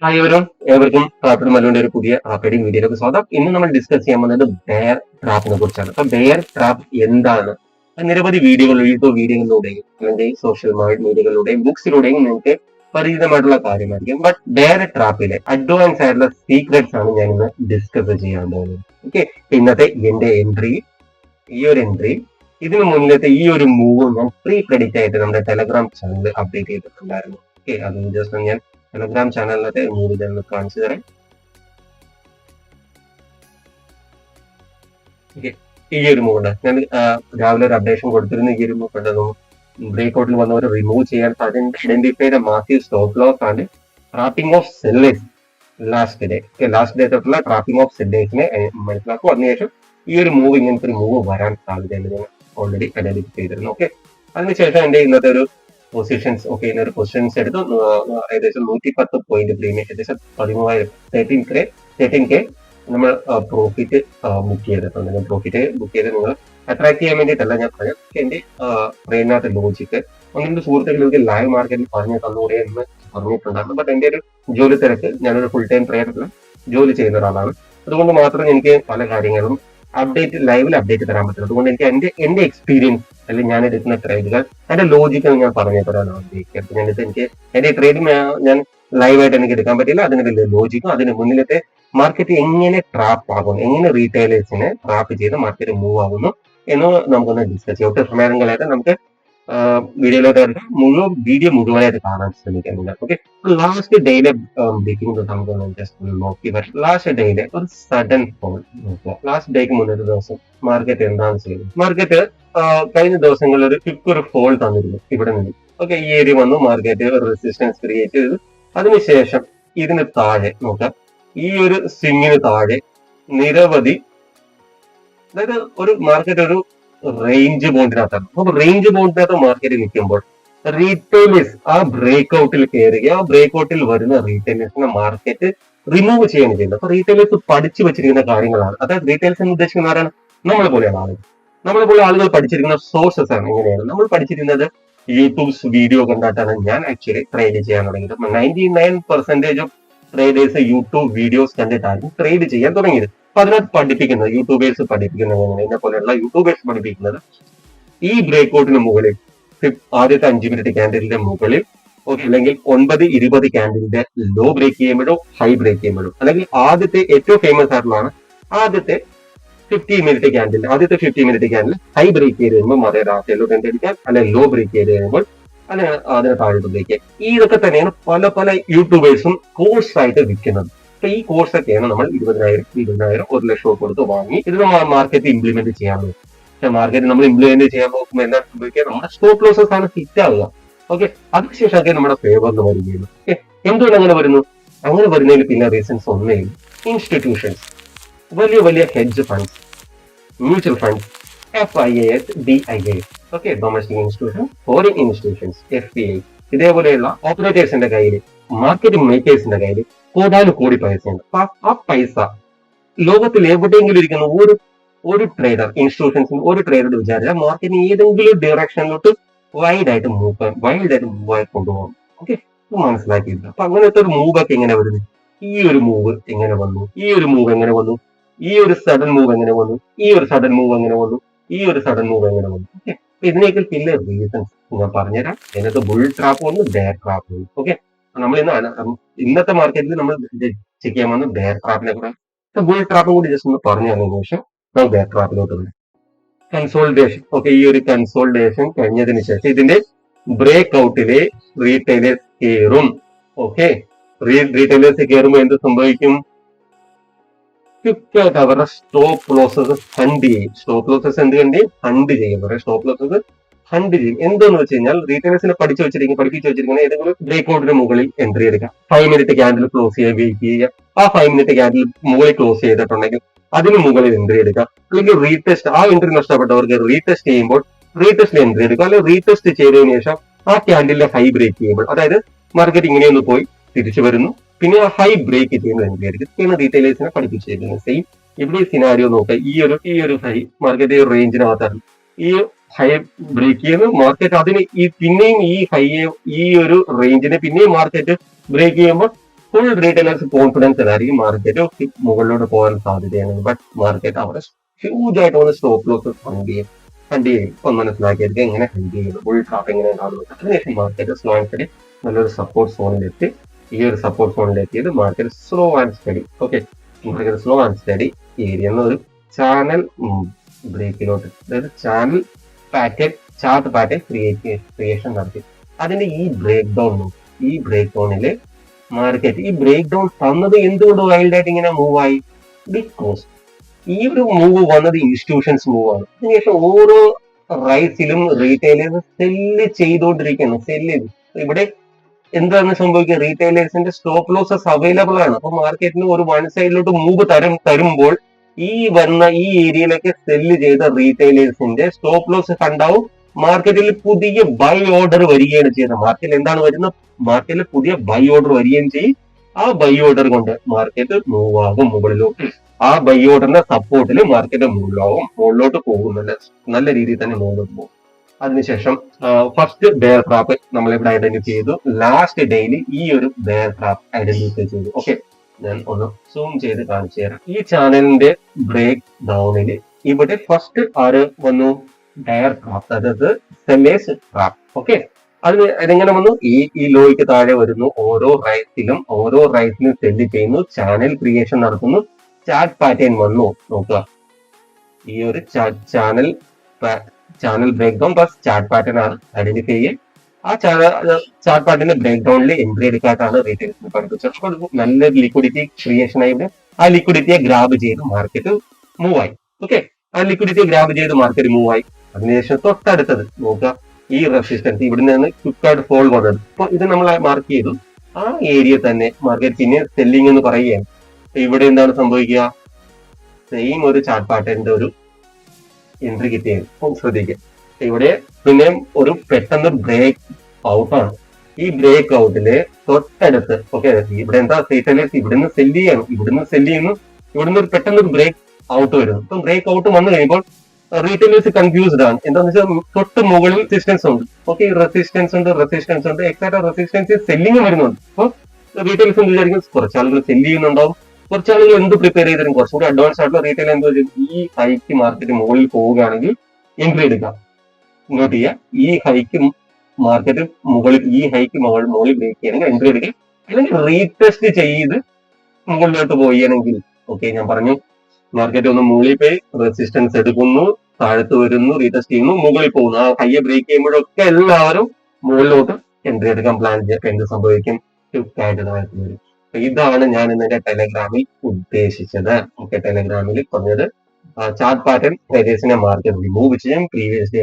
Hi ഏവർക്കും rapid മല്ലുവിന്റെ ഒരു പുതിയ റാപ്പിഡിംഗ് വീഡിയോയിലേക്ക് സ്വാഗതം. ഇന്ന് നമ്മൾ ഡിസ്കസ് ചെയ്യാൻ പോകുന്നത് ബെയർ ട്രാപ്പിനെ കുറിച്ചാണ്. അപ്പൊ ബെയർ ട്രാപ്പ് എന്താണ്? നിരവധി വീഡിയോകൾ യൂട്യൂബ് വീഡിയോകളിലൂടെയും അല്ലെങ്കിൽ സോഷ്യൽ മീഡിയകളിലൂടെയും ബുക്സിലൂടെയും നിങ്ങൾക്ക് പരിചിതമായിട്ടുള്ള കാര്യമായിരിക്കും. ബട്ട് ബെയർ ട്രാപ്പിലെ അഡ്വാൻസ് ആയിട്ടുള്ള സീക്രട്സ് ആണ് ഞാൻ ഇന്ന് ഡിസ്കസ് ചെയ്യാൻ പോകുന്നത്. ഓക്കെ, ഇന്നത്തെ എന്റെ ഈ ഒരു എൻട്രി ഇതിനു മുന്നിലത്തെ ഈ ഒരു മൂവ് ഞാൻ പ്രീ ക്രെഡിറ്റ് ആയിട്ട് നമ്മുടെ ടെലഗ്രാം ചാനൽ അപ്ഡേറ്റ് ചെയ്തിട്ടുണ്ടായിരുന്നു. ഓക്കെ, അത് ജസ്റ്റ് ഞാൻ ടെലഗ്രാം ചാനലിനകത്ത് മൂവ് ഇതൊന്ന് കാണിച്ചു തരാം. ഈ ഒരു മൂവ് ഉണ്ട്. ഞാൻ രാവിലെ ഒരു അപ്ഡേഷൻ കൊടുത്തിരുന്ന ഈ ഒരു മൂവ് ഉണ്ടെന്നും ബ്രേക്ക് ഔട്ടിൽ വന്നവർ റിമൂവ് ചെയ്യാൻ ഐഡന്റിഫൈ ചെയ്ത മാസീവ് സ്റ്റോപ്പ് ലോസ് ആണ് trapping of sellers last day തൊട്ടുള്ള ട്രാപ്പിംഗ് ഓഫ് സെല്ലേഴ്സിനെ മനസ്സിലാക്കും. അതിനുശേഷം ഈ ഒരു മൂവ് ഇങ്ങനത്തെ ഒരു മൂവ് വരാൻ സാധ്യതയുണ്ട് ഞാൻ ഓൾറെഡി ഐഡന്റിഫൈ ചെയ്തിരുന്നു. ഓക്കെ, അതിനുശേഷം എന്റെ ഇന്നത്തെ ഒരു പൊസിഷൻസ് ഒരു പൊസിഷൻസ് എടുത്ത് ഏകദേശം 110 പോയിന്റ് പ്രീമിയം ഏകദേശം 13K നമ്മൾ പ്രോഫിറ്റ് ബുക്ക് ചെയ്തിട്ടുണ്ട്. പ്രോഫിറ്റ് ബുക്ക് ചെയ്ത് നിങ്ങൾ അട്രാക്ട് ചെയ്യാൻ വേണ്ടിയിട്ടല്ല ഞാൻ പറയാം. എന്റെ ട്രെയിനകത്ത് ലോജിക്ക് ഒന്നിന്റെ സുഹൃത്തുക്കൾക്ക് ലൈവ് മാർക്കറ്റിൽ പറഞ്ഞു തന്നൂടെ എന്ന് പറഞ്ഞിട്ടുണ്ടായിരുന്നു. ബട്ട് എന്റെ ഒരു ജോലി തിരക്ക്, ഞാനൊരു ഫുൾ ടൈം ട്രേഡറിൽ ജോലി ചെയ്യുന്ന ഒരാളാണ്. അതുകൊണ്ട് മാത്രം എനിക്ക് പല കാര്യങ്ങളും ലൈവിൽ അപ്ഡേറ്റ് തരാൻ പറ്റില്ല. അതുകൊണ്ട് എനിക്ക് എന്റെ എക്സ്പീരിയൻസ് അല്ലെങ്കിൽ ഞാൻ എടുക്കുന്ന ട്രേഡുകൾ അതിന്റെ ലോജിക്ക് ഞാൻ പറഞ്ഞു തരാനാണ് ആഗ്രഹിക്കുന്നത്. എനിക്ക് എന്റെ ട്രേഡിങ് ഞാൻ ലൈവായിട്ട് എനിക്ക് എടുക്കാൻ പറ്റില്ല. അതിന് വലിയ ലോജിക്കും അതിന് മുന്നിലത്തെ മാർക്കറ്റ് എങ്ങനെ ട്രാപ്പ് ആകുന്നു, എങ്ങനെ റീറ്റെയിലേഴ്സിനെ ട്രാപ്പ് ചെയ്ത് മാർക്കറ്റ് മൂവ് ആകുന്നു എന്ന് നമുക്കൊന്ന് ഡിസ്കസ് ചെയ്യാം. ഒട്ടും സമയങ്ങളായിട്ട് നമുക്ക് വീഡിയോയിലോട്ട് വീഡിയോ മുഴുവനായിട്ട് കാണാൻ ശ്രമിക്കുന്നുണ്ട്. ഓക്കെ, ലാസ്റ്റ് ഡേയിലെ ബ്രേക്കിംഗ് നമുക്കൊന്ന് ജസ്റ്റ് നോക്കി വരാം. ലാസ്റ്റ് ഡേയിലെ ഒരു സഡൻ ഫോൾ നോക്കുക. ലാസ്റ്റ് ഡേക്ക് മുന്നൊരു ദിവസം മാർക്കറ്റ് എന്താണ് ചെയ്യുന്നത്? മാർക്കറ്റ് കഴിഞ്ഞ ദിവസങ്ങളിൽ ഒരു ഫോൾ തന്നിരുന്നു ഇവിടെ നിന്ന്. ഓക്കെ, ഈ ഏരിയ വന്നു, മാർക്കറ്റ് റെസിസ്റ്റൻസ് ക്രിയേറ്റ് ചെയ്തു. അതിനുശേഷം ഇതിന് താഴെ നോക്കാം, ഈ ഒരു സ്വിങ്ങിന് താഴെ നിരവധി, അതായത് ഒരു മാർക്കറ്റ് ഒരു റേഞ്ച് ബോണ്ടിനകത്താണ്. അപ്പൊ റേഞ്ച് ബോണ്ടിനകത്ത് മാർക്കറ്റ് നിൽക്കുമ്പോൾ റീറ്റെയിലേഴ്സ് ആ ബ്രേക്ക് ഔട്ടിൽ കയറുക, ആ ബ്രേക്ക് ഔട്ടിൽ വരുന്ന റീറ്റെയിലേഴ്സിനെ മാർക്കറ്റ് റിമൂവ് ചെയ്യുകയാണ് ചെയ്യുന്നത്. അപ്പൊ റീറ്റെയിലേഴ്സ് പഠിച്ചു വെച്ചിരിക്കുന്ന കാര്യങ്ങളാണ്. അതായത് റീറ്റെയിൽസ് എന്ന് ഉദ്ദേശിക്കുന്ന ആരാണ്? നമ്മളെ പോലെയാണ് ആളുകൾ. നമ്മളെ പോലെ ആളുകൾ പഠിച്ചിരിക്കുന്ന സോഴ്സസ് ആണ്. എങ്ങനെയാണ് നമ്മൾ പഠിച്ചിരുന്നത്? യൂട്യൂബ്സ് വീഡിയോ കണ്ടിട്ടാണ് ഞാൻ ആക്ച്വലി ട്രേഡ് ചെയ്യാൻ തുടങ്ങിയത്. 99% ഓഫ് ട്രേഡേഴ്സ് യൂട്യൂബ് വീഡിയോസ് കണ്ടിട്ടാണ് ട്രേഡ് ചെയ്യാൻ തുടങ്ങിയത്. അപ്പൊ അതിനകത്ത് പഠിപ്പിക്കുന്നത് യൂട്യൂബേഴ്സ് പഠിപ്പിക്കുന്നത് എന്നെ പോലെയുള്ള യൂട്യൂബേഴ്സ് പഠിപ്പിക്കുന്നത് ഈ ബ്രേക്ക് ഔട്ടിന് മുകളിൽ ആദ്യത്തെ 5 മിനിറ്റ് ക്യാൻഡിലിന്റെ മുകളിൽ അല്ലെങ്കിൽ 9-20 ക്യാൻഡിലിന്റെ ലോ ബ്രേക്ക് ചെയ്യുമ്പോഴോ ഹൈ ബ്രേക്ക് ചെയ്യുമ്പോഴോ, അല്ലെങ്കിൽ ആദ്യത്തെ ഏറ്റവും ഫേമസ് ആയിട്ടുള്ളതാണ് ആദ്യത്തെ 50 മിനിറ്റ് ക്യാൻഡിൽ ഹൈ ബ്രേക്ക് ചെയ്ത് കഴിയുമ്പോൾ മതേരാത്രിയിലോ കണ്ടടിക്കാൻ, അല്ലെങ്കിൽ ലോ ബ്രേക്ക് ചെയ്ത് കഴിയുമ്പോൾ അതിനെ താഴോട്ട് ബ്രേക്ക് ചെയ്യാം. ഇതൊക്കെ തന്നെയാണ് പല യൂട്യൂബേഴ്സും കോഴ്സ് ആയിട്ട് വിൽക്കുന്നത്. അപ്പൊ ഈ കോഴ്സ് ഒക്കെയാണ് നമ്മൾ 20,000, 1 ലക്ഷം കൊടുത്ത് വാങ്ങി ഇത് മാർക്കറ്റ് ഇംപ്ലിമെന്റ് ചെയ്യാൻ നോക്കും. പക്ഷെ മാർക്കറ്റ് നമ്മൾ ഇംപ്ലിമെന്റ് ചെയ്യാൻ നോക്കുമ്പോൾ എന്താ സംഭവിക്കുക? നമ്മുടെ സ്റ്റോപ്പ് ലോസസ് ആണ് ഹിറ്റ് ആവുക. ഓക്കെ, അതിനുശേഷമൊക്കെ നമ്മുടെ ഫേവറിന് വരികയുള്ളൂ. എന്തുകൊണ്ട് അങ്ങനെ വരുന്നു? അങ്ങനെ വരുന്നതിൽ പിന്നെ റീസൺസ് ഒന്നേ ഉള്ളൂ. ഇൻസ്റ്റിറ്റ്യൂഷൻസ്, വലിയ hedge funds, mutual funds, FIAs, DIAs, okay, domestic institution, foreign institutions, FPI, ഇതേപോലെയുള്ള ഓപ്പറേറ്റേഴ്സിന്റെ കയ്യിൽ, മാർക്കറ്റ് മേക്കേഴ്സിന്റെ കയ്യിൽ കോടി പൈസയുണ്ട്. അപ്പൊ ആ പൈസ ലോകത്തിൽ എവിടെയെങ്കിലും ഇരിക്കുന്ന ഒരു ട്രേഡർ, ഇൻസ്റ്റിറ്റ്യൂഷൻസിന് ഒരു ട്രേഡർ വിചാരിച്ചാൽ മാർക്കറ്റിന് ഏതെങ്കിലും ഡയറക്ഷനിലോട്ട് വൈൽഡായിട്ട് മൂവായി കൊണ്ടുപോകും. ഓക്കെ, മനസ്സിലാക്കിയില്ല. അപ്പൊ അങ്ങനത്തെ ഒരു മൂവ് ഒക്കെ എങ്ങനെ വരുന്നു? ഈ ഒരു മൂവ് എങ്ങനെ വന്നു? ഈ ഒരു മൂവ് എങ്ങനെ വന്നു? ഈ ഒരു സഡൻ മൂവ് എങ്ങനെ വന്നു? ഈ ഒരു സഡൻ മൂവ് എങ്ങനെ വന്നു? ഈ ഒരു സഡൻ മൂവ് എങ്ങനെ വന്നു? ഓക്കെ, ഇതിനേക്കാൾ പിന്നെ റീസൺസ് ഞാൻ പറഞ്ഞുതരാം. ഇതിനകത്ത് ബുൾ ട്രാപ്പ് വന്നു, ബെയർ ട്രാപ്പ് വന്നു. ഓക്കെ, നമ്മൾ ഇന്നത്തെ മാർക്കറ്റിൽ നമ്മൾ ചെക്ക് ചെയ്യാൻ വന്നു ബെയർ ട്രാപ്പിനെ കൂടെ. ബുൾ ട്രാപ്പും കൂടി ജസ്റ്റ് ഒന്ന് പറഞ്ഞു തന്നതിന് ശേഷം നമ്മൾ ബെയർ ട്രാപ്പിലോട്ട് വരും. കൺസോൾട്ടേഷൻ. ഓക്കെ, ഈ ഒരു കൺസോൾട്ടേഷൻ കഴിഞ്ഞതിന് ശേഷം ഇതിന്റെ ബ്രേക്ക് ഔട്ടിലെ റീറ്റെയിലേഴ്സ് കയറും. ഓക്കെ, റീറ്റെയിലേഴ്സ് കയറുമ്പോൾ എന്ത് സംഭവിക്കും? ക്വിക്കായിട്ട് അവരുടെ സ്റ്റോപ്പ് ലോസസ് ഹണ്ട് ചെയ്യും. സ്റ്റോപ്പ് ലോസസ് ഹണ്ട് ചെയ്യും. സ്റ്റോപ്പ് ലോസസ് ഹണ്ട് ചെയ്യും. എന്താന്ന് വെച്ച് കഴിഞ്ഞാൽ റീറ്റെയിലേഴ്സിനെ പഠിപ്പിച്ചു വെച്ചിരിക്കുന്ന ഏതെങ്കിലും ബ്രേക്ക് ഔട്ടിന് മുകളിൽ എൻട്രി എടുക്കാം. 5 മിനിറ്റ് ക്യാൻഡിൽ ക്ലോസ് ചെയ്യുക, വെയിറ്റ് ചെയ്യുക. ആ 5 മിനിറ്റ് ക്യാൻഡിൽ മുകളിൽ ക്ലോസ് ചെയ്തിട്ടുണ്ടെങ്കിൽ അതിന് മുകളിൽ എൻട്രി എടുക്കാം. അല്ലെങ്കിൽ റീടെസ്റ്റ്, ആ എൻട്രി നഷ്ടപ്പെട്ടവർക്ക് റീടെസ്റ്റ് ചെയ്യുമ്പോൾ റീടെസ്റ്റിൽ എൻട്രി എടുക്കുക. അല്ലെങ്കിൽ റീടെസ്റ്റ് ചെയ്തതിനു ശേഷം ആ ക്യാൻഡിലെ ഹൈ ബ്രേക്ക് ചെയ്യുമ്പോൾ, അതായത് മാർക്കറ്റ് ഇങ്ങനെയൊന്ന് പോയി തിരിച്ചു വരുന്നു, പിന്നെ ആ ഹൈ ബ്രേക്ക് ചെയ്യുന്ന എൻട്രി എടുക്കുക. പിന്നെ റീറ്റെയിലേഴ്സിനെ പഠിപ്പിച്ചിരിക്കുന്നത് സെയിം ഇവിടെ സിനാരിയോ നോക്കുക. ഈ ഒരു ഹൈ മാർക്കറ്റ് റേഞ്ചിനകത്താണ് ഈ ഹൈ ബ്രേക്ക് ചെയ്യുന്നു. മാർക്കറ്റ് അതിന് പിന്നെയും ഈ ഒരു റേഞ്ചിനെ പിന്നെയും മാർക്കറ്റ് ബ്രേക്ക് ചെയ്യുമ്പോൾ ഫുൾ റീറ്റെയിലേഴ്സ് കോൺഫിഡൻസ് ആയിരിക്കും മാർക്കറ്റ് മുകളിലോട്ട് പോകാൻ സാധ്യതയാണ്. ബട്ട് മാർക്കറ്റ് അവിടെ ഹ്യൂജ് ആയിട്ട് വന്ന് സ്റ്റോപ്പ് ലോസ് ഫണ്ട് ചെയ്യും. ഇപ്പൊ മനസ്സിലാക്കിയത് എങ്ങനെ ഫണ്ട് ചെയ്യുന്നത്, ഫുൾ ട്രാപ്പ് എങ്ങനെ കാണുന്നത്. അതിനുശേഷം മാർക്കറ്റ് സ്ലോ ആൻഡ് സ്റ്റഡി നല്ലൊരു സപ്പോർട്ട് സോണിലെത്തി. ഈ ഒരു സപ്പോർട്ട് സോണിലെത്തിയത് market slow and steady. Okay, market slow and steady area എന്ന ഒരു ചാനൽ ബ്രേക്കിലോട്ട്, അതായത് channel pattern chart pattern creation നടത്തി. അതിന്റെ ഈ ബ്രേക്ക് ഡൗൺ ഈ ബ്രേക്ക് ഡൗണില് മാർക്കറ്റ് ഈ ബ്രേക്ക് ഡൗൺ തന്നത് എന്തുകൊണ്ട് വൈൽഡ് ആയിട്ട് ഇങ്ങനെ മൂവ് ആയി? ബിക്കോസ് ഈ ഒരു മൂവ് വന്നത് ഇൻസ്റ്റിറ്റ്യൂഷൻസ് മൂവ് ആണ്. അതിനുശേഷം ഓരോ റൈസിലും റീറ്റെയിലേഴ്സ് സെല്ല് ചെയ്തുകൊണ്ടിരിക്കുകയാണ്. ഇവിടെ എന്താണ് സംഭവിക്കുക? റീറ്റെയിലേഴ്സിന്റെ സ്റ്റോപ്പ് ലോസസ് അവൈലബിൾ ആണ്. അപ്പൊ മാർക്കറ്റിന് ഒരു വൺ സൈഡിലോട്ട് മൂവ് തരുമ്പോൾ ഈ ഏരിയയിലേക്ക് സെല്ല് ചെയ്ത റീറ്റെയിലേഴ്സിന്റെ സ്റ്റോപ്പ് ലോസ് കണ്ടാവും മാർക്കറ്റിൽ പുതിയ ബൈ ഓർഡർ വരികയാണ് ചെയ്യുന്നത്. മാർക്കറ്റിൽ എന്താണ് വരുന്നത്? മാർക്കറ്റിൽ പുതിയ ബൈ ഓർഡർ വരികയും ചെയ്യും. ആ ബൈ ഓർഡർ കൊണ്ട് മാർക്കറ്റ് മൂവ് ആകും മുകളിലോട്ട്. ആ ബൈ ഓർഡറിന്റെ സപ്പോർട്ടിൽ മാർക്കറ്റ് മുകളിലോട്ട് പോകുന്നുണ്ട്. നല്ല രീതിയിൽ തന്നെ മുകളിലോട്ട് പോകും. അതിനുശേഷം ഫസ്റ്റ് ബെയർ ട്രാപ്പ് നമ്മളിവിടെ ഐഡന്റിഫൈ ചെയ്തു. ലാസ്റ്റ് ഡേയിൽ ഈ ഒരു ബെയർ ട്രാപ്പ് ഐഡന്റിഫൈ ചെയ്തു. ഓക്കെ, ഞാൻ ഒന്ന് സൂം ചെയ്ത് കാണിച്ചു തരാം. ഈ ചാനലിന്റെ ബ്രേക്ക് ഡൗണില് ഇവിടെ ഫസ്റ്റ് ആര് വന്നു? ബെയർ ട്രാപ്പ്, അതായത് സെല്ലേഴ്സ് ട്രാപ്പ്. ഓക്കെ, അതെങ്ങനെ വന്നു? ഈ ലോയ്ക്ക് താഴെ വരുന്നു. ഓരോ റൈസിലും സെല്ല് ചെയ്യുന്നു, ചാനൽ ക്രിയേഷൻ നടത്തുന്നു, ചാർട്ട് പാറ്റേൺ വന്നു. നോക്കുക, ഈ ഒരു channel break down plus chart pattern ആണ് ഐഡന്റിഫൈ ചെയ്യുക. ആ ചാർട്ട് പാറ്റേണിന്റെ ബ്രേക്ക് ഡൗണിൽ എൻട്രി എടുക്കാനാണ് റീറ്റെയിൽസിന് പഠിപ്പിച്ചത്. നല്ല ലിക്വിഡിറ്റി ക്രിയേഷൻ ആയിട്ട് ആ ലിക്വിഡിറ്റിയെ ഗ്രാബ് ചെയ്ത് മാർക്കറ്റ് മൂവ് ആയി. ഓക്കെ, ആ ലിക്വിഡിറ്റിയെ ഗ്രാബ് ചെയ്ത് മാർക്കറ്റ് മൂവ് ആയി. അതിനുശേഷം തൊട്ടടുത്തത് നോക്കുക, ഈ റെസിസ്റ്റൻസ് ഇവിടെ നിന്ന് ക്വിക്കായിട്ട് ഫോൾ വന്നത്. അപ്പൊ ഇത് നമ്മൾ മാർക്ക് ചെയ്തു. ആ ഏരിയ തന്നെ മാർക്കറ്റ് പിന്നെ സെല്ലിംഗ് എന്ന് പറയുകയാണ്. ഇവിടെ എന്താണ് സംഭവിക്കുക? സെയിം ഒരു ചാർട്ട് പാറ്റേണിന്റെ ഒരു എൻട്രി കിട്ടിയത് ശ്രദ്ധിക്കുക. ഇവിടെ പിന്നെ ഒരു പെട്ടെന്ന് ബ്രേക്ക് ഔട്ടാണ്. ഈ ബ്രേക്ക് ഔട്ടില് തൊട്ടടുത്ത് ഓക്കെ, ഇവിടെ എന്താ റീറ്റെയിലേഴ്സ് ഇവിടുന്ന് സെല്ല് ചെയ്യണം, ഇവിടുന്ന് ഒരു പെട്ടെന്ന് ഒരു ബ്രേക്ക് ഔട്ട് വരുന്നു. ഇപ്പം ബ്രേക്ക് ഔട്ട് വന്നു കഴിയുമ്പോൾ റീറ്റെയിലേഴ്സ് കൺഫ്യൂസ്ഡ് ആണ്. എന്താന്ന് വെച്ചാൽ തൊട്ട് മുകളിൽ റെസിസ്റ്റൻസ് ഉണ്ട്. ഓക്കെ, റെസിസ്റ്റൻസ് ഉണ്ട്, എക്സാക്ട് റെസിസ്റ്റൻസ് സെല്ലിംഗ് വരുന്നുണ്ട്. അപ്പൊ റീറ്റെയിലേഴ്സ് വിചാരിക്കും കുറച്ച് ആളുകൾ സെല്ല് ചെയ്യുന്നുണ്ടാവും, കുറച്ച് ആളുകൾ എന്ത് പ്രിപ്പയർ ചെയ്തിരും, കുറച്ചും കൂടി അഡ്വാൻസ് ആയിട്ടുള്ള റീറ്റെയിൽ എന്ത് ഈ ഹൈക്ക് മാർക്കറ്റ് മുകളിൽ പോവുകയാണെങ്കിൽ എൻട്രി എടുക്കാം. ഇങ്ങോട്ട് ചെയ്യുക, ഈ ഹൈക്ക് മാർക്കറ്റ് മുകളിൽ ബ്രേക്ക് ചെയ്യണമെങ്കിൽ എൻട്രി എടുക്കുക, അല്ലെങ്കിൽ റീടെസ്റ്റ് ചെയ്ത് മുകളിലോട്ട് പോവുകയാണെങ്കിൽ ഓക്കെ. ഞാൻ പറഞ്ഞു മാർക്കറ്റ് ഒന്ന് മുകളിൽ പോയി റെസിസ്റ്റൻസ് എടുക്കുന്നു, താഴത്ത് വരുന്നു, റീടെസ്റ്റ് ചെയ്യുന്നു, മുകളിൽ പോകുന്നു. ആ ഹൈയെ ബ്രേക്ക് ചെയ്യുമ്പോഴൊക്കെ എല്ലാവരും മുകളിലോട്ട് എൻട്രി എടുക്കാൻ പ്ലാൻ ചെയ്യാം. എന്ത് സംഭവിക്കും? ക്വിക്കായിട്ട് താഴത്ത് വരും. ഇതാണ് ഞാൻ ഇന്നെ ടെലഗ്രാമിൽ ഉദ്ദേശിച്ചത്. ഓക്കെ, ടെലഗ്രാമിൽ പറഞ്ഞത് ചാർട്ട് പാറ്റേൺ ട്രേഡേഴ്സിനെ മാർക്കറ്റ് റിമൂവ് ചെയ്യും. Previous day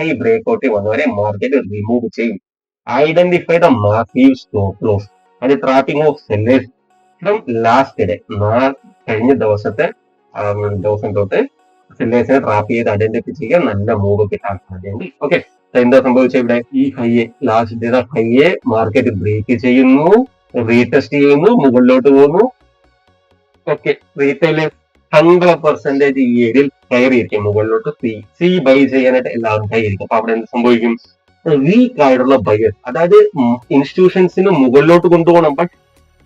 high break out വന്നവരെ മാർക്കറ്റ് റിമൂവ് ചെയ്യും. Identify the massive stop loss and trapping of sellers from last day. കഴിഞ്ഞ ദിവസം തൊട്ട് സെല്ലേഴ്സിനെ ട്രാപ്പ് ചെയ്ത് ഐഡന്റിഫൈ ചെയ്യാൻ നല്ല മൂവ് കിട്ടാൻ സാധ്യതയുണ്ട്. ഓക്കെ, എന്താ സംഭവിച്ചത്? ഇവിടെ ഈ ഹൈയെ ലാസ്റ്റ് ഡേ ഹൈയെ മാർക്കറ്റ് ബ്രേക്ക് ചെയ്യുന്നു, റീടെസ്റ്റ് ചെയ്യുന്നു, മുകളിലോട്ട് പോകുന്നു. ഓക്കെ, റീറ്റെയിലേഴ്സ് 100% ഈ ഏരിയയിൽ കയറിയിരിക്കും മുകളിലോട്ട്. സി ബൈ ചെയ്യാനായിട്ട് എല്ലാവരും കയറിയിരിക്കും. അപ്പൊ അവിടെ എന്ത് സംഭവിക്കും? വീക്ക് ആയിട്ടുള്ള ബയേഴ്സ്, അതായത് ഇൻസ്റ്റിറ്റ്യൂഷൻസിന് മുകളിലോട്ട് കൊണ്ടുപോകണം, ബട്ട്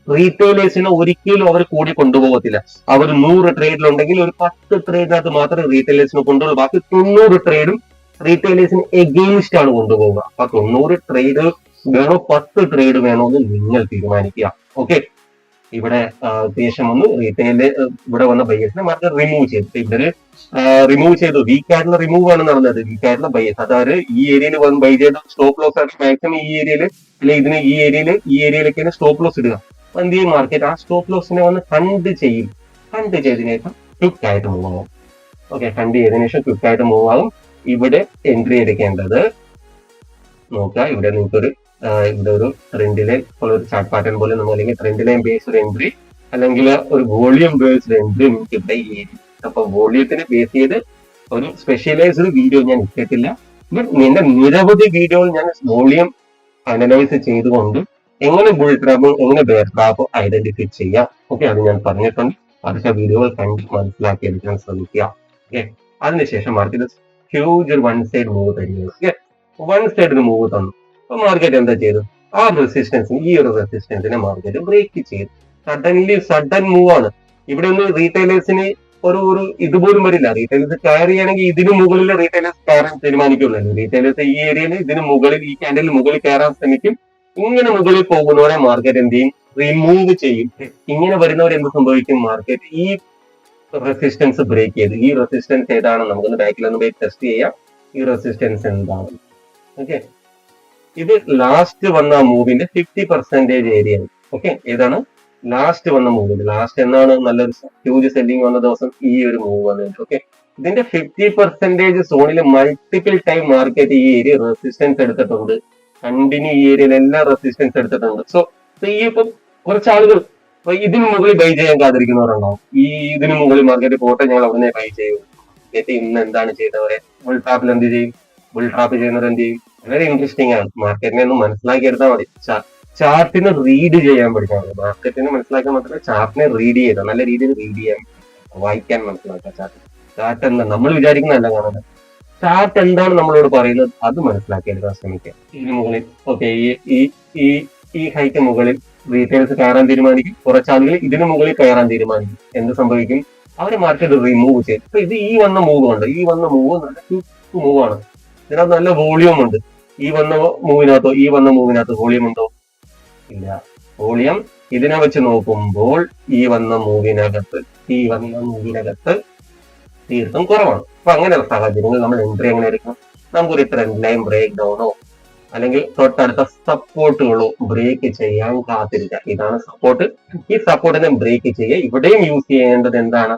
റീറ്റെയിലേഴ്സിനെ ഒരിക്കലും അവർ കൂടി കൊണ്ടുപോകത്തില്ല. അവർ 100 ട്രേഡിലുണ്ടെങ്കിൽ ഒരു 10 ട്രേഡിനകത്ത് മാത്രമേ റീറ്റെയിലേഴ്സിന് കൊണ്ടുപോകുള്ളൂ. ബാക്കി 90 ട്രേഡും റീറ്റെയിലേഴ്സിന് എഗെയിൻസ്റ്റ് ആണ് കൊണ്ടുപോകുക. അപ്പൊ 90 ട്രേഡ് വേണോ 10 ട്രേഡ് വേണോ എന്ന് നിങ്ങൾ തീരുമാനിക്കുക. ഓക്കെ, ഇവിടെ ശേഷം വന്നു റീറ്റെയില് ഇവിടെ വന്ന ബയേഴ്സിനെ മാർക്കറ്റ് റിമൂവ് ചെയ്തു. ഇവിടെ റിമൂവ് ചെയ്തു. വീക്കായിട്ടുള്ള റിമൂവ് ആണ് നടന്നത്. വീക്കായിട്ടുള്ള ബയേഴ്സ്, അതായത് ഈ ഏരിയയിൽ വന്ന് ബൈ ചെയ്ത് സ്റ്റോപ്പ് ലോസ് ആയിട്ട് മാക്സിമം ഈ ഏരിയയിൽ അല്ലെങ്കിൽ ഈ ഏരിയയിലേക്കാണ് സ്റ്റോപ്പ് ലോസ് ഇടുക. അപ്പൊ എന്ത് ചെയ്യും? മാർക്കറ്റ് ആ സ്റ്റോപ്പ് ലോസിനെ വന്ന് കണ്ട് ചെയ്തതിനു ശേഷം ക്വിക്ക് ആയിട്ട് മൂവ് ആകും. ഓക്കെ, കണ്ട് ചെയ്തതിനു ശേഷം ക്വിക്ക് ആയിട്ട് മൂവ് ആകും. ഇവിടെ എൻട്രി എടുക്കേണ്ടത് നോക്കുക, ഇവിടെ നിങ്ങൾക്കൊരു ഇവിടെ ഒരു ട്രെൻഡ് ലൈൻ ഒരു ചാർട്ട് പാറ്റേൺ പോലെ നമ്മൾ അല്ലെങ്കിൽ ട്രെൻഡ് ലൈൻ ബേസ്ഡ് എൻട്രി അല്ലെങ്കിൽ ഒരു വോളിയം ബേസ്ഡ് എൻട്രി നിങ്ങൾക്ക് ഇവിടെ ചെയ്യും. അപ്പൊ വോളിയത്തിനെ ബേസ് ചെയ്ത് ഒരു സ്പെഷ്യലൈസ്ഡ് വീഡിയോ ഞാൻ ഇട്ടിട്ടില്ല. ബട്ട് എന്റെ നിരവധി വീഡിയോകൾ ഞാൻ വോളിയം അനലൈസ് ചെയ്തുകൊണ്ട് എങ്ങനെ ബുൾ ട്രാപ്പ് എങ്ങനെ ബെയർ ട്രാപ്പ് ഐഡന്റിഫൈ ചെയ്യാം, ഓക്കെ, അത് ഞാൻ പറഞ്ഞിട്ടുണ്ട്. അതൊക്കെ വീഡിയോകൾ കണ്ട് മനസ്സിലാക്കി എടുക്കാൻ ശ്രമിക്കുക. ഓക്കെ, അതിനുശേഷം മാർക്കറ്റ് ഹ്യൂജ് ഒരു വൺ സൈഡ് മൂവ് തരികയാണ്. ഓക്കെ, വൺ സൈഡിന് മൂവ് തന്നു. അപ്പൊ മാർക്കറ്റ് എന്താ ചെയ്തു? ആ റെസിസ്റ്റൻസിന് ഈ ഒരു റെസിസ്റ്റൻസിനെ മാർക്കറ്റ് ബ്രേക്ക് ചെയ്തു. സഡൻ മൂവ് ആണ്. ഇവിടെ ഒന്ന് റീറ്റെയിലേഴ്സിന് ഒരു ഇതുപോലും വരില്ല. റീറ്റെയിലേഴ്സ് കയർ ചെയ്യണമെങ്കിൽ ഇതിന് മുകളിൽ റീറ്റെയിലേഴ്സ് കയറാൻ തീരുമാനിക്കുള്ളൂ. റീറ്റെയിലേഴ്സ് ഈ ഏരിയയിൽ ഇതിന് മുകളിൽ ഈ ക്യാൻഡലിന് മുകളിൽ കയറാൻ ശ്രമിക്കും. ഇങ്ങനെ മുകളിൽ പോകുന്നവരെ മാർക്കറ്റ് എന്ത് ചെയ്യും? റിമൂവ് ചെയ്യും. ഇങ്ങനെ വരുന്നവർ എന്ത് സംഭവിക്കും? മാർക്കറ്റ് ഈ റെസിസ്റ്റൻസ് ബ്രേക്ക് ചെയ്ത്, ഈ റെസിസ്റ്റൻസ് ഏതാണ് നമുക്കൊന്ന് ബാക്കിലൊന്ന് പോയി ടെസ്റ്റ് ചെയ്യാം. ഈ റെസിസ്റ്റൻസ് എന്താണ്? ഓക്കെ, ഇത് ലാസ്റ്റ് വന്ന മൂവിന്റെ 50% ഏരിയ. ഓക്കെ, ഏതാണ് ലാസ്റ്റ് വന്ന മൂവിന്റെ? ലാസ്റ്റ് എന്നാണ് നല്ലൊരു ഹ്യൂജ് സെല്ലിംഗ് വന്ന ദിവസം ഈ ഒരു മൂവ് വന്നിട്ട്. ഓക്കെ, ഇതിന്റെ 50% സോണിൽ മൾട്ടിപ്പിൾ ടൈം മാർക്കറ്റ് ഈ ഏരിയ റെസിസ്റ്റൻസ് എടുത്തിട്ടുണ്ട്. കണ്ടിന്യൂ ഈ ഏരിയയിൽ എല്ലാം റെസിസ്റ്റൻസ് എടുത്തിട്ടുണ്ട്. സോ ഈ ഇപ്പം കുറച്ച് ആളുകൾ ഇതിന് മുകളിൽ ബൈ ചെയ്യാൻ കാത്തിരിക്കുന്നവരുണ്ടാവും. ഇതിന് മുകളിൽ മാർക്കറ്റ് പോട്ടെ, ഞങ്ങൾ അവിടെ ബൈ ചെയ്യും. ഇന്ന് എന്താണ് ചെയ്തവരെ? ബുൾ ട്രാപ്പിൽ എന്ത് ചെയ്യും? ബുൾ ട്രാപ്പ് ചെയ്യുന്നവർ എന്ത് ചെയ്യും? വളരെ ഇൻട്രസ്റ്റിംഗ് ആണ്. മാർക്കറ്റിനെ ഒന്ന് മനസ്സിലാക്കി എടുത്താൽ മതി. ചാർട്ടിനെ റീഡ് ചെയ്യാൻ പഠിച്ചാൽ മതി. മാർക്കറ്റിനെ മനസ്സിലാക്കാൻ മാത്രമേ ചാർട്ടിനെ റീഡ് ചെയ്താൽ നല്ല രീതിയിൽ റീഡ് ചെയ്യാൻ, വായിക്കാൻ മനസ്സിലാക്കാം. ചാർട്ട് എന്താ നമ്മൾ വിചാരിക്കുന്നതല്ല കാണുന്നത്. ചാർട്ട് എന്താണ് നമ്മളോട് പറയുന്നത് അത് മനസ്സിലാക്കി എടുക്കാൻ ശ്രമിക്കുക. ഇതിന് മുകളിൽ ഓക്കെ, ഈ ഹൈക്ക് മുകളിൽ റീറ്റെയിൽസ് കയറാൻ തീരുമാനിക്കും. കുറച്ചാളുകൾ ഇതിന് മുകളിൽ കയറാൻ തീരുമാനിക്കും. എന്ത് സംഭവിക്കും? അവരെ മാർക്കറ്റ് റിമൂവ് ചെയ്യും. അപ്പൊ ഇത് ഈ വന്ന മൂവ് ഉണ്ട്. ഈ വന്ന മൂവ് നല്ല ക്വിക്ക് മൂവാണ്. ഇതിനകത്ത് നല്ല വോളിയം ഉണ്ട്. ഈ വന്ന മൂവിനകത്ത് വോളിയം ഉണ്ടോ? ഇല്ല. വോളിയം ഇതിനെ വെച്ച് നോക്കുമ്പോൾ ഈ വന്ന മൂവിനകത്ത് തീർത്തും കുറവാണ്. അപ്പൊ അങ്ങനെയുള്ള സാഹചര്യങ്ങൾ നമ്മൾ എൻട്രി എങ്ങനെ എടുക്കണം? നമുക്കൊരു ട്രെൻഡ് ലൈൻ ബ്രേക്ക് ഡൗണോ അല്ലെങ്കിൽ തൊട്ടടുത്ത സപ്പോർട്ടുകളോ ബ്രേക്ക് ചെയ്യാൻ കാത്തിരിക്കുക. ഇതാണ് സപ്പോർട്ട്. ഈ സപ്പോർട്ടിനെ ബ്രേക്ക് ചെയ്യുക. ഇവിടെയും യൂസ് ചെയ്യേണ്ടത് എന്താണ്?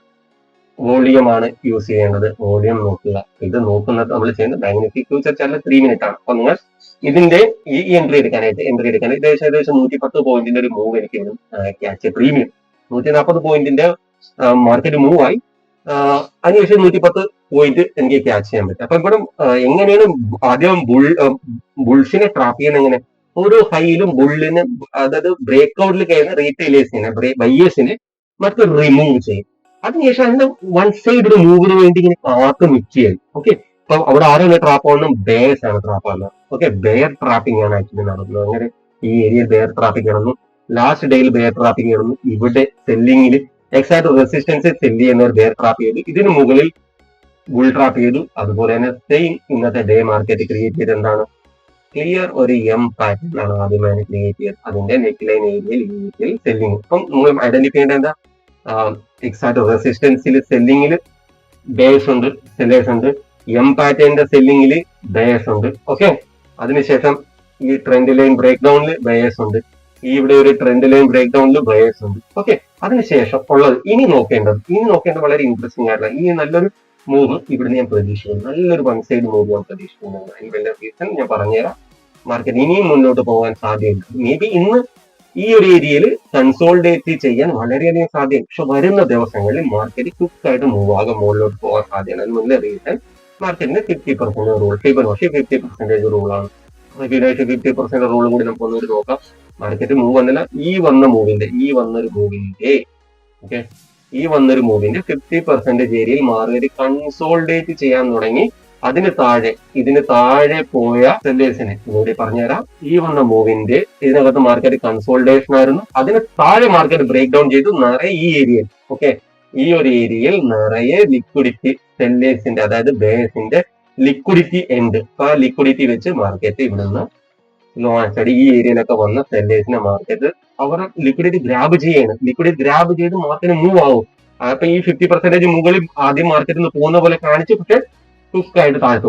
വോളിയം ആണ് യൂസ് ചെയ്യേണ്ടത്. വോളിയം നോക്കുക. ഇത് നോക്കുന്നത് നമ്മൾ ചെയ്യുന്നത് മാഗ്നറ്റിക് ഫ്യൂച്ചർ ചാർട്ടിൽ 3 മിനിറ്റ് ആണ്. അപ്പൊ നിങ്ങൾ ഇതിന്റെ ഈ എൻട്രി എടുക്കാനായിട്ട് ഏകദേശം 110 പോയിന്റിന്റെ ഒരു മൂവ് എനിക്ക് ക്യാച്ച് പ്രീമിയം 140 പോയിന്റിന്റെ മാർക്കറ്റ് മൂവ് ആയി. അതിനുശേഷം 110 പോയിന്റ് എനിക്ക് ക്യാച്ച് ചെയ്യാൻ പറ്റും. അപ്പൊ ഇവിടെ എങ്ങനെയാണ് ആദ്യം ബുൾഷിനെ ട്രാപ്പ് ചെയ്യുന്നത്? എങ്ങനെ? ഓരോ ഹൈയിലും ബുള്ളിന്, അതായത് ബ്രേക്ക് ഔട്ടിൽ കയറുന്ന റീറ്റെയിലേഴ്സിനെ, ബയ്യേഴ്സിനെ മറ്റൊരു റിമൂവ് ചെയ്യും. അതിനുശേഷം അതിന്റെ വൺ സൈഡ് ഒരു മൂവിന് വേണ്ടി ഇങ്ങനെ കാത്തു നിൽക്കുകയായി. ഓക്കെ, അപ്പൊ അവിടെ ആരാണ് ട്രാപ്പ് ആവുന്നത്? ബേഴ്സ് ആണ് ട്രാപ്പ് ആവുന്നത്. ഓക്കെ, ബെയർ ട്രാപ്പിംഗ് ആണ് ആക്ച്വലി നടക്കുന്നത്. അങ്ങനെ ഈ ഏരിയയിൽ ബെയർ ട്രാപ്പിംഗ് നടന്നു. ലാസ്റ്റ് ഡേയിൽ ബെയർ ട്രാപ്പിംഗ് നടന്നു. ഇവിടെ സെല്ലിങ്ങിൽ എക്സാക്ട് റെസിസ്റ്റൻസ് സെല്ല് ചെയ്യുന്നവർ ബെയർ ട്രാപ്പ് ചെയ്തു. ഇതിന് മുകളിൽ ബുൾ ട്രാപ്പ് ചെയ്തു. അതുപോലെ തന്നെ സെയിം ഇന്നത്തെ ഡേ മാർക്കറ്റ് ക്രിയേറ്റ് ചെയ്ത് എന്താണ്? ക്ലിയർ ഒരു എം പാറ്റേൺ ആണ് ആദ്യമായി ക്രിയേറ്റ് ചെയ്തത്. അതിന്റെ നെക്ക് ലൈൻ ഏരിയയിൽ സെല്ലിങ്. അപ്പം നമ്മൾ ഐഡന്റിഫൈ ചെയ്യേണ്ട എന്താ? എക്സാക്ട് റെസിസ്റ്റൻസിൽ സെല്ലിങ്ങിൽ ബേഴ്സ് ഉണ്ട്, സെല്ലേഴ്സ് ഉണ്ട്. എം പാറ്റേണിന്റെ സെല്ലിങ്ങിൽ ബേഴ്സ് ഉണ്ട്. ഓക്കെ, അതിനുശേഷം ഈ ട്രെൻഡ് ലൈൻ ബ്രേക്ക് ഡൗണിൽ ബയേഴ്സ് ഉണ്ട്. ഇവിടെ ഒരു ട്രെൻഡ് ലൈൻ ബ്രേക്ക് ഡൗണിൽ ബയേഴ്സ് ഉണ്ട്. ഓക്കെ, അതിനുശേഷം ഉള്ളത് ഇനി നോക്കേണ്ടത് വളരെ ഇൻട്രസ്റ്റിംഗ് ആയിട്ടുള്ള ഈ നല്ലൊരു മൂവ് ഇവിടുന്ന് ഞാൻ പ്രതീക്ഷിക്കുന്നു. നല്ലൊരു വൺ സൈഡ് മൂവ് ഞാൻ പ്രതീക്ഷിക്കുന്നു. അതിന്റെ റീസൺ ഞാൻ പറഞ്ഞുതരാം. മാർക്കറ്റ് ഇനിയും മുന്നോട്ട് പോകാൻ സാധ്യതയുണ്ട്. മേ ബി ഇന്ന് ഈ ഒരു ഏരിയയിൽ കൺസോൾഡേറ്റ് ചെയ്യാൻ വളരെയധികം സാധ്യതയുണ്ട്. പക്ഷെ വരുന്ന ദിവസങ്ങളിൽ മാർക്കറ്റ് ക്വിക്കായിട്ട് മൂവ് ആകെ മുകളിലോട്ട് പോകാൻ സാധ്യതയാണ്. അതിന് മുന്നേ റീസൺ മാർക്കറ്റിന്റെ 50% റൂൾ, ഫിബൊനാച്ചി 50% റൂളാണ്. ഫിബൊനാച്ചി 50% റൂൾ കൂടി നമുക്ക് ഒന്നുകൂടി നോക്കാം. മാർക്കറ്റ് മൂവ് വന്നില്ല. ഈ വന്നൊരു മൂവിന്റെ 50% ഏരിയയിൽ മാർക്കറ്റ് കൺസോൾഡേറ്റ് ചെയ്യാൻ തുടങ്ങി. ഇതിന് താഴെ പോയ സെല്ലേഴ്സിനെ ഇതുകൂടി പറഞ്ഞുതരാം. ഈ വന്ന മൂവിന്റെ ഇതിനകത്ത് മാർക്കറ്റ് കൺസോൾട്ടേഷൻ ആയിരുന്നു. അതിന് താഴെ മാർക്കറ്റ് ബ്രേക്ക് ഡൗൺ ചെയ്തു. നിറയെ ഈ ഏരിയയിൽ, ഓക്കെ, ഈ ഒരു ഏരിയയിൽ നിറയെ ലിക്വിഡിറ്റി സെല്ലേഴ്സിന്റെ, അതായത് ബേഴ്സിന്റെ ലിക്വിഡിറ്റി ഉണ്ട്. അപ്പൊ ആ ലിക്വിഡിറ്റി വെച്ച് മാർക്കറ്റ് ഇവിടുന്ന് സ്ലോ ആൻഡ് സ്റ്റഡി ഈ ഏരിയയിലൊക്കെ വന്ന സെല്ലേഴ്സിനെ മാർക്കറ്റ് അവർ ലിക്വിഡിറ്റി ഗ്രാബ് ചെയ്ത് മാർക്കറ്റ് മൂവ് ആവും. അപ്പൊ ഈ 50% മുകളിൽ ആദ്യം മാർക്കറ്റിൽ നിന്ന് പോകുന്ന പോലെ കാണിച്ചു, പക്ഷെ ക്വിക്കായിട്ട് താഴ്ത്തു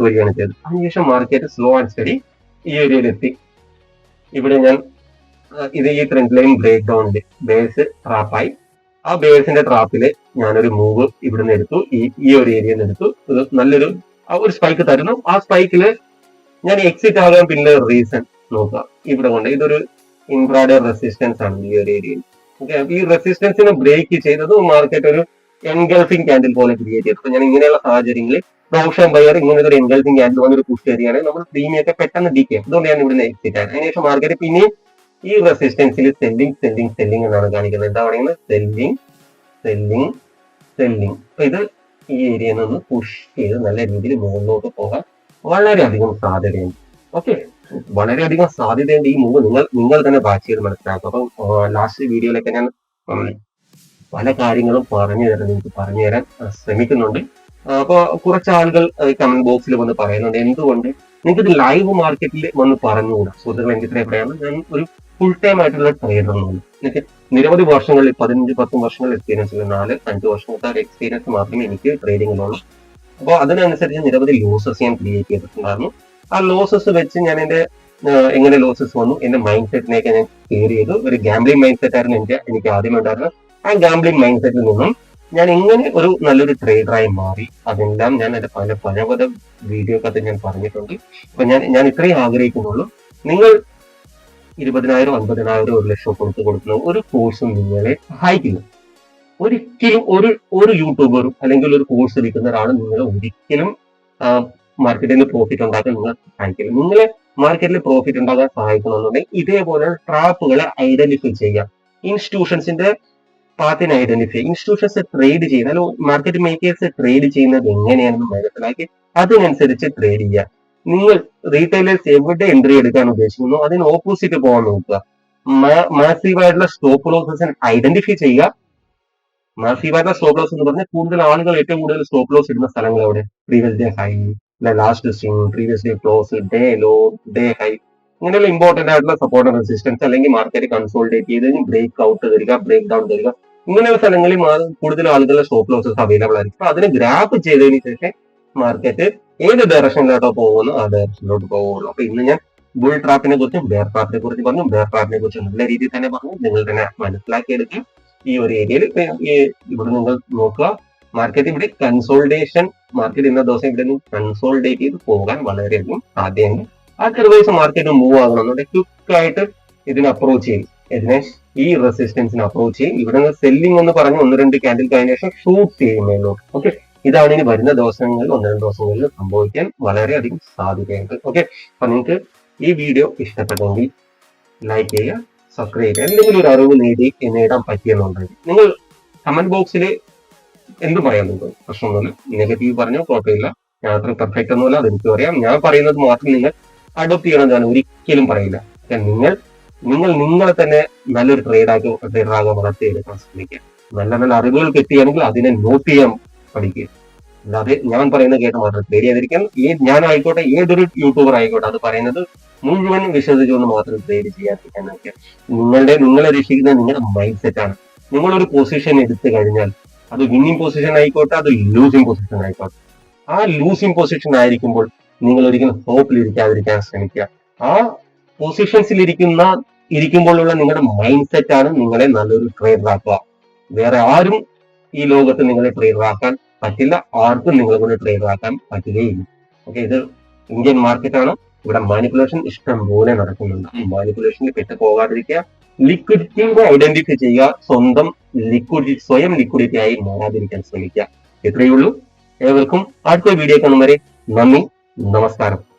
വരികയാണ് ചെയ്തത്. അതിനുശേഷം മാർക്കറ്റ് സ്ലോ ആൻഡ് സ്റ്റഡി ഈ ഏരിയയിലെത്തി. ഇവിടെ ഞാൻ ഈ ട്രെൻഡ് ലൈൻ ബ്രേക്ക് ഡൗണിൽ ബേഴ്സ് ട്രാപ്പായി. ആ ബേഴ്സിന്റെ ട്രാപ്പില് ഞാനൊരു മൂവ് ഇവിടുന്ന് എടുത്തു. ഈ ഒരു ഏരിയയിൽ നിന്ന് എടുത്തു. ഇത് നല്ലൊരു ഒരു സ്പൈക്ക് തരുന്നു. ആ സ്പൈക്കില് ഞാൻ എക്സിറ്റ് ആകാൻ പിന്നെ റീസൺ നോക്കുക. ഇവിടെ കൊണ്ട് ഇതൊരു ഇൻട്രാഡേ റെസിസ്റ്റൻസ് ആണ് ഈ ഒരു ഏരിയയിൽ. ഓക്കെ, ഈ റെസിസ്റ്റൻസിനെ ബ്രേക്ക് ചെയ്തത് മാർക്കറ്റ് ഒരു എൻഗൾഫിംഗ് ക്യാൻഡിൽ പോലെ ക്രിയേറ്റ് ചെയ്തു. അപ്പൊ ഞാൻ ഇങ്ങനെയുള്ള സാഹചര്യങ്ങളിൽ ഓപ്ഷൻ ബയർ ഇങ്ങനെ ഒരു എൻഗൾഫിംഗ് ക്യാൻഡിൽ വന്നൊരു പുഷ് ചെയ്യുകയാണെങ്കിൽ നമ്മൾ പ്രീമിയം ഒക്കെ പെട്ടെന്ന് ഡിക്ക്. അതുകൊണ്ട് ഞാൻ ഇവിടുന്ന് എക്സിറ്റ് ആണ്. അതിനുശേഷം മാർക്കറ്റ് പിന്നെയും ഈ റെസിസ്റ്റൻസിൽ സെല്ലിംഗ് എന്നാണ് കാണിക്കുന്നത്. എന്താ പറയുന്നത്? സെല്ലിംഗ്. അപ്പൊ ഇത് ഈ ഏരിയയിൽ നിന്ന് പുഷ് ചെയ്ത് നല്ല രീതിയിൽ മുകളിലോട്ട് പോകാൻ വളരെയധികം സാധ്യതയുണ്ട്. ഓക്കെ, വളരെയധികം സാധ്യതയുണ്ട് ഈ മൂവ് നിങ്ങൾ തന്നെ വാച്ച് ചെയ്ത് മനസ്സിലാക്കും. അപ്പം ലാസ്റ്റ് വീഡിയോയിലൊക്കെ ഞാൻ പല കാര്യങ്ങളും നിങ്ങൾക്ക് പറഞ്ഞു തരാൻ ശ്രമിക്കുന്നുണ്ട്. അപ്പൊ കുറച്ച് ആളുകൾ കമന്റ് ബോക്സിൽ വന്ന് പറയുന്നുണ്ട് എന്തുകൊണ്ട് നിങ്ങൾക്ക് ഇത് ലൈവ് മാർക്കറ്റിൽ വന്ന് പറഞ്ഞുകൂടാ. സുഹൃത്തുക്കൾ എനിക്ക് ഇത്രയും പറയാം, ഞാൻ ഒരു ഫുൾ ടൈം ആയിട്ടുള്ള ട്രേഡർ എന്നാണ്. എനിക്ക് നിരവധി വർഷങ്ങളിൽ 15-10 വർഷങ്ങൾ എക്സ്പീരിയൻസ് ഉള്ള 4-5 വർഷത്തെ ഒരു എക്സ്പീരിയൻസ് മാത്രമേ എനിക്ക് ട്രേഡിങ്ങിലുള്ളൂ. അപ്പോൾ അതിനനുസരിച്ച് നിരവധി ലോസസ് ഞാൻ ക്രിയേറ്റ് ചെയ്തിട്ടുണ്ടായിരുന്നു. ആ ലോസസ് വെച്ച് ഞാൻ എങ്ങനെ ലോസസ് വന്നു, എന്റെ മൈൻഡ് സെറ്റിനെയൊക്കെ ഞാൻ ക്ലിയർ ചെയ്തു. ഒരു ഗാംബ്ലിംഗ് മൈൻഡ് സെറ്റ് ആയിരുന്നു എനിക്ക് ആദ്യം ഉണ്ടായിരുന്നത്. ആ ഗാംബ്ലിംഗ് മൈൻഡ് സെറ്റിൽ നിന്നും ഞാൻ എങ്ങനെ ഒരു നല്ലൊരു ട്രേഡറായി മാറി, അതെല്ലാം ഞാൻ എന്റെ പല വീഡിയോക്കകത്ത് ഞാൻ പറഞ്ഞിട്ടുണ്ട്. അപ്പൊ ഞാൻ ഇത്രയും ആഗ്രഹിക്കുന്നുള്ളൂ, നിങ്ങൾ 20,000, 50,000, 1,00,000 കൊടുക്കുന്ന ഒരു കോഴ്സും നിങ്ങളെ സഹായിക്കില്ല. ഒരിക്കലും ഒരു യൂട്യൂബറും അല്ലെങ്കിൽ ഒരു കോഴ്സ് എടുക്കുന്ന ഒരാളും നിങ്ങളെ ഒരിക്കലും മാർക്കറ്റിൽ നിന്ന് പ്രോഫിറ്റ് ഉണ്ടാക്കാൻ നിങ്ങളെ സഹായിക്കില്ല. നിങ്ങളെ മാർക്കറ്റിൽ പ്രോഫിറ്റ് ഉണ്ടാക്കാൻ സഹായിക്കണമെന്നുണ്ടെങ്കിൽ ഇതേപോലെ ട്രാപ്പുകളെ ഐഡന്റിഫൈ ചെയ്യുക. ഇൻസ്റ്റിറ്റ്യൂഷൻസിന്റെ പാത്തിനെ ഐഡന്റിഫൈ, ഇൻസ്റ്റിറ്റ്യൂഷൻസ് ട്രേഡ് ചെയ്യുന്ന അല്ലെങ്കിൽ മാർക്കറ്റ് മേക്കേഴ്സ് ട്രേഡ് ചെയ്യുന്നത് എങ്ങനെയാണെന്ന് മനസ്സിലാക്കി അതിനനുസരിച്ച് ട്രേഡ് ചെയ്യുക. നിങ്ങൾ റീറ്റെയിലേഴ്സ് എവിടെ എൻട്രി എടുക്കാൻ ഉദ്ദേശിക്കുന്നു അതിന് ഓപ്പോസിറ്റ് പോകാൻ നോക്കുക. മാസീവ് ആയിട്ടുള്ള സ്റ്റോപ്പ് ലോസസ് ഐഡന്റിഫൈ ചെയ്യുക. മാസീവ് ആയിട്ടുള്ള സ്റ്റോപ്പ് ലോസ് എന്ന് പറഞ്ഞാൽ കൂടുതൽ ആളുകൾ ഏറ്റവും കൂടുതൽ സ്റ്റോപ്പ് ലോസ് ഇടുന്ന സ്ഥലങ്ങൾ എവിടെ? Previous day high, last swing, previous day close, day low, day high, ഇങ്ങനെയുള്ള ഇമ്പോർട്ടന്റ് ആയിട്ടുള്ള സപ്പോർട്ട് റെസിസ്റ്റൻസ് അല്ലെങ്കിൽ മാർക്കറ്റ് കൺസോൾട്ടേറ്റ് ചെയ്ത് ബ്രേക്ക് ഔട്ട് തരിക, ബ്രേക്ക് ഡൗൺ തരിക, ഇങ്ങനെയുള്ള സ്ഥലങ്ങളിൽ കൂടുതൽ ആളുകളുടെ സ്റ്റോപ്പ് ലോസസ് അവൈലബിൾ ആയിരിക്കും. അപ്പൊ അതിന് ഗ്രാപ്പ് ചെയ്തതിന് ശേഷം മാർക്കറ്റ് ഏത് ഡയറക്ഷനിലോട്ടോ പോകുന്നു ആ ഡയറക്ഷനിലോട്ട് പോകുള്ളൂ. അപ്പൊ ഇന്ന് ഞാൻ ബുൾ ട്രാപ്പിനെ കുറിച്ചും ബെയർ ട്രാപ്പിനെ കുറിച്ച് പറഞ്ഞു. ബെയർ ട്രാപ്പിനെ കുറിച്ച് നല്ല രീതിയിൽ തന്നെ പറഞ്ഞു. നിങ്ങൾ തന്നെ മനസ്സിലാക്കിയെടുക്കും. ഈ ഒരു ഏരിയയിൽ ഇവിടെ നിങ്ങൾ നോക്കുക, മാർക്കറ്റ് ഇവിടെ കൺസോൾട്ടേഷൻ, മാർക്കറ്റ് ഇന്ന ദിവസം ഇവിടെ നിന്ന് കൺസോൾട്ടേറ്റ് ചെയ്ത് പോകാൻ വളരെയധികം സാധ്യതയുണ്ട്. അതർവൈസ് മാർക്കറ്റ് മൂവ് ആകണമെന്നുണ്ടെങ്കിൽ ക്വിക്ക് ആയിട്ട് ഇതിനെ അപ്രോച്ച് ചെയ്യും. ഈ റെസിസ്റ്റൻസിനെ അപ്രോച്ച് ചെയ്യും. ഇവിടെ നിന്ന് സെല്ലിംഗ് എന്ന് പറഞ്ഞ് 1-2 ക്യാൻഡിൽ കഴിഞ്ഞ ശേഷം ഷൂട്ട് ചെയ്യുന്നതിലോട്ട്. ഓക്കെ, ഇതാണ് ഇനി വരുന്ന ദിവസങ്ങളിൽ 1-2 ദിവസങ്ങളിൽ സംഭവിക്കാൻ വളരെയധികം സാധ്യതയുണ്ട്. ഓക്കെ, അപ്പൊ നിങ്ങൾക്ക് ഈ വീഡിയോ ഇഷ്ടപ്പെട്ടെങ്കിൽ ലൈക്ക് ചെയ്യുക, സബ്സ്ക്രൈബ് ചെയ്യുക. എന്തെങ്കിലും ഒരു അറിവ് നേടാൻ പറ്റിയെന്നുണ്ടെങ്കിൽ നിങ്ങൾ കമന്റ് ബോക്സിൽ എന്ത് പറയാൻ നിങ്ങൾക്ക് പ്രശ്നമൊന്നുമില്ല. നെഗറ്റീവ് പറഞ്ഞോ കുഴപ്പമില്ല. ഞാൻ അത്ര പെർഫെക്റ്റ് ഒന്നുമല്ല, അതെനിക്ക് അറിയാം. ഞാൻ പറയുന്നത് മാത്രം നിങ്ങൾ അഡോപ്റ്റ് ചെയ്യണം ഞാൻ ഒരിക്കലും പറയില്ല. നിങ്ങളെ തന്നെ നല്ലൊരു ട്രേഡറാകാൻ വളർത്തിയെടുക്കാൻ ശ്രമിക്കുക. നല്ല നല്ല അറിവുകൾ കിട്ടുകയാണെങ്കിൽ അതിനെ നോട്ട് ചെയ്യാൻ പഠിക്കുക. അല്ലാതെ ഞാൻ പറയുന്നത് കേട്ട് മാത്രം ട്രേഡ് ചെയ്യാതിരിക്കാൻ. ഞാനായിക്കോട്ടെ, ഏതൊരു യൂട്യൂബർ ആയിക്കോട്ടെ, അത് പറയുന്നത് മുഴുവൻ വിശ്വസിച്ചുകൊണ്ട് മാത്രം ട്രേഡ് ചെയ്യാതിരിക്കാൻ നോക്കുക. നിങ്ങളെ രക്ഷിക്കുന്നത് നിങ്ങളുടെ മൈൻഡ് സെറ്റ് ആണ്. നിങ്ങളൊരു പൊസിഷൻ എടുത്തു കഴിഞ്ഞാൽ അത് വിന്നിംഗ് പൊസിഷൻ ആയിക്കോട്ടെ, അത് ലൂസിംഗ് പൊസിഷൻ ആയിക്കോട്ടെ, ആ ലൂസിംഗ് പൊസിഷൻ ആയിരിക്കുമ്പോൾ നിങ്ങൾ ഒരിക്കലും ഹോപ്പിലിരിക്കാതിരിക്കാൻ ശ്രമിക്കുക. ആ പൊസിഷൻസിൽ ഇരിക്കുമ്പോഴുള്ള നിങ്ങളുടെ മൈൻഡ് സെറ്റ് ആണ് നിങ്ങളെ നല്ലൊരു ട്രേഡർ ആക്കുക. വേറെ ആരും ഈ ലോകത്ത് നിങ്ങളെ ട്രേഡർ ആക്കാൻ പറ്റില്ല. ആർക്കും നിങ്ങളെ കൊണ്ട് ട്രേഡർ ആക്കാൻ പറ്റുകയില്ല. ഓക്കെ, ഇത് ഇന്ത്യൻ മാർക്കറ്റ് ആണ്. ഇവിടെ മാനിപ്പുലേഷൻ ഇഷ്ടം പോലെ നടക്കുന്നുണ്ട്. മാനിപ്പുലേഷനിൽ പെട്ട് പോകാതിരിക്കുക. ലിക്വിഡിറ്റിനെ ഐഡന്റിഫൈ ചെയ്യുക. സ്വയം ലിക്വിഡിറ്റി ആയി മാറാതിരിക്കാൻ ശ്രമിക്കുക. ഇത്രയേ ഉള്ളൂ. ഏവർക്കും അടുത്ത വീഡിയോ കാണും വരെ നന്ദി, നമസ്കാരം.